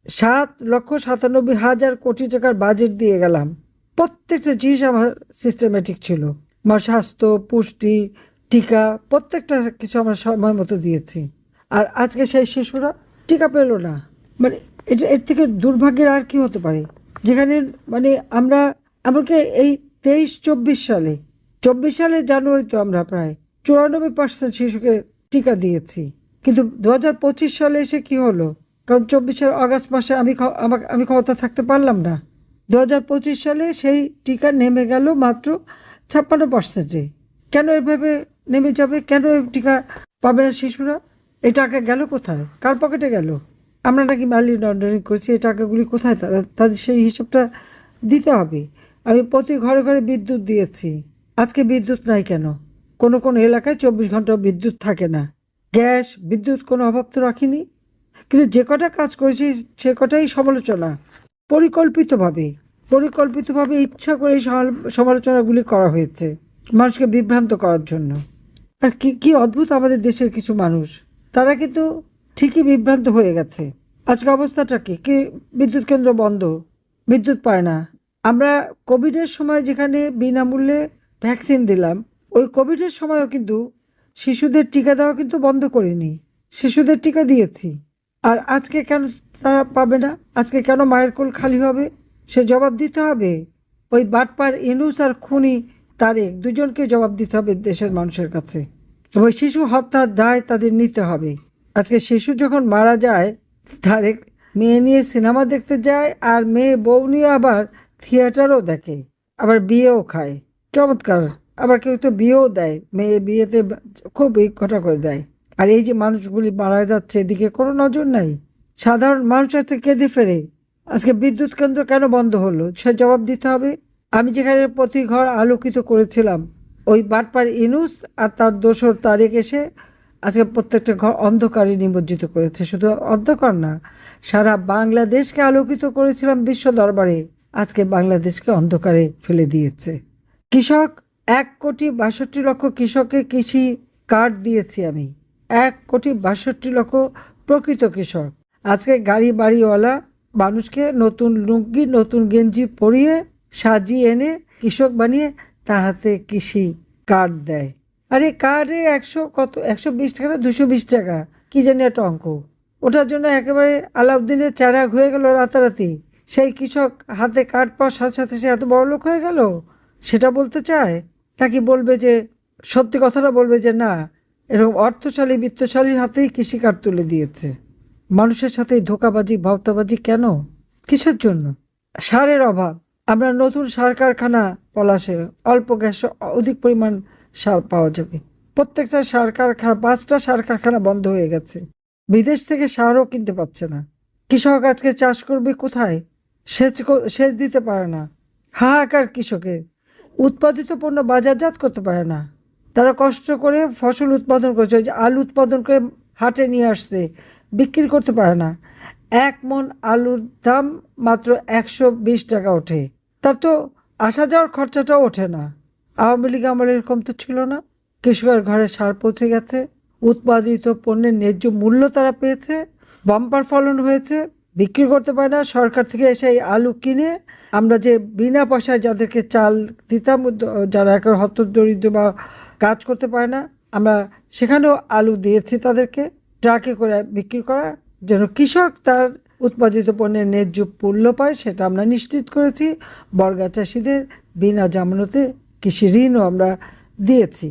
7,97,000 কোটি টাকার বাজেট দিয়ে গেলাম। প্রত্যেকটা জিনিস আমার সিস্টেমেটিক ছিল। আমার স্বাস্থ্য, পুষ্টি, টিকা প্রত্যেকটা কিছু আমরা সময় মতো দিয়েছি। আর আজকে সেই শিশুরা টিকা পেল না। মানে এটা এর থেকে দুর্ভাগ্যের আর কি হতে পারে? যেখানে মানে আমরা এমনকি এই 23-24 সালে, 24 সালে জানুয়ারি তো আমরা প্রায় 94% শিশুকে টিকা দিয়েছি। কিন্তু 2025 সালে এসে কি হলো? কারণ 24-এর অগাস্ট মাসে আমি ক্ষমতা থাকতে পারলাম না। 2025 সালে সেই টিকা নেমে গেল মাত্র 56%-এ। কেন এভাবে নেমে যাবে? কেন এই টিকা পাবে না শিশুরা? এই টাকা গেল কোথায়? কার পকেটে গেল? আমরা নাকি মানি লন্ডারিং করছি? এই টাকাগুলি কোথায়? তাদের সেই হিসাবটা দিতে হবে। আমি প্রতি ঘরে ঘরে বিদ্যুৎ দিয়েছি। আজকে বিদ্যুৎ নাই কেন? কোনো কোনো এলাকায় 24 ঘন্টা বিদ্যুৎ থাকে না। গ্যাস, বিদ্যুৎ কোনো অভাব তো রাখিনি। কিন্তু যে কটা কাজ করেছি সে কটাই সমালোচনা। পরিকল্পিতভাবে পরিকল্পিতভাবে ইচ্ছা করে এই সমালোচনাগুলি করা হয়েছে মানুষকে বিভ্রান্ত করার জন্য। আর কি কি অদ্ভুত আমাদের দেশের কিছু মানুষ, তারা কিন্তু ঠিকই বিভ্রান্ত হয়ে গেছে। আজকে অবস্থাটা কি কি? বিদ্যুৎ কেন্দ্র বন্ধ, বিদ্যুৎ পায় না। আমরা কোভিডের সময় যেখানে বিনামূল্যে ভ্যাকসিন দিলাম, ওই কোভিডের সময়ও কিন্তু শিশুদের টিকা দেওয়া কিন্তু বন্ধ করিনি। শিশুদের টিকা দিয়েছি। আর আজকে কেন তারা পাবে না? আজকে কেন মায়ের কোল খালি হবে? সে জবাব দিতে হবে। ওই বাটপার ইনুস আর খুনি তারেক দুজনকে জবাব দিতে হবে দেশের মানুষের কাছে। এবং শিশু হত্যার দায় তাদের নিতে হবে। আজকে শিশু যখন মারা যায়, তারেক মেয়ে নিয়ে সিনেমা দেখতে যায়, আর মেয়ে বউ নিয়ে আবার থিয়েটারও দেখে, আবার বিয়েও খায়। চমৎকার। আবার কেউ তো বিয়েও দেয়, মেয়ে বিয়েতে খুব ঘটা করে দেয়। আর এই যে মানুষগুলি মারা যাচ্ছে, এদিকে কোনো নজর নাই। সাধারণ মানুষ আছে কেঁদে ফেরে। আজকে বিদ্যুৎ কেন্দ্র কেন বন্ধ হলো সে জবাব দিতে হবে। আমি যেখানে প্রতি ঘর আলোকিত করেছিলাম, ওই বাটপার ইনুস আর তার দোসর তারেক এসে আজকে প্রত্যেকটা ঘর অন্ধকারে নিমজ্জিত করেছে। শুধু অন্ধকার না, সারা বাংলাদেশকে আলোকিত করেছিলাম বিশ্ব দরবারে, আজকে বাংলাদেশকে অন্ধকারে ফেলে দিয়েছে। কৃষক, 1,62,00,000 কৃষককে কৃষি কার্ড দিয়েছি আমি। 1,62,00,000 প্রকৃত কৃষক। আজকে গাড়ি বাড়িওয়ালা মানুষকে নতুন লুঙ্গি, নতুন গেঞ্জি পরিয়ে সাজিয়ে এনে কৃষক বানিয়ে তার হাতে কৃষি কার্ড দেয়। আরে কার্ডে 120 টাকা না 220 টাকা, কি জানি একটা অঙ্ক। ওটার জন্য একেবারে আলাউদ্দিনের চেরাগ হয়ে গেল রাতারাতি। সেই কৃষক হাতে কার্ড পাওয়ার সাথে সাথে সে এত বড় লোক হয়ে গেল? সেটা বলতে চায়? নাকি বলবে যে, সত্যি কথাটা বলবে যে না, এরকম অর্থশালী বিত্তশালীর হাতেই কৃষিকার্ড তুলে দিয়েছে? মানুষের সাথে এই ধোঁকাবাজি ভাওতাবাজি কেন? কিসের জন্য? সারের অভাব। আমরা নতুন সার কারখানা পলাশে, অল্প গ্যাসে অধিক পরিমাণ সার পাওয়া যাবে। প্রত্যেকটা সার কারখানা, 5টা সার কারখানা বন্ধ হয়ে গেছে। বিদেশ থেকে সারও কিনতে পারছে না। কৃষক আজকে চাষ করবে কোথায়? সেচ দিতে পারে না। হাহাকার কৃষকের। উৎপাদিত পণ্য বাজারজাত করতে পারে না। তারা কষ্ট করে ফসল উৎপাদন করেছে, ওই যে আলু উৎপাদন করে হাটে নিয়ে আসছে, বিক্রি করতে পারে না। 1 মণ আলুর দাম মাত্র 120 টাকা ওঠে। তার তো আসা যাওয়ার খরচাটাও ওঠে না। আওয়ামী লীগ আমলে এরকম তো ছিল না। কৃষকের ঘরে সার পৌঁছে গেছে, উৎপাদিত পণ্যের ন্যায্য মূল্য তারা পেয়েছে, বাম্পার ফলন হয়েছে, বিক্রি করতে পারে না। সরকার থেকে এসে এই আলু কিনে আমরা যে বিনা পয়সায় যাদেরকে চাল দিতাম, যারা একেবারে হতদরিদ্র বা কাজ করতে পারে না, আমরা সেখানেও আলু দিয়েছি তাদেরকে, ট্রাকে করে বিক্রি করা, যেন কৃষক তার উৎপাদিত পণ্যের ন্যায্য মূল্য পায় সেটা আমরা নিশ্চিত করেছি। বর্গা চাষিদের বিনা জামানতে কৃষি ঋণও আমরা দিয়েছি।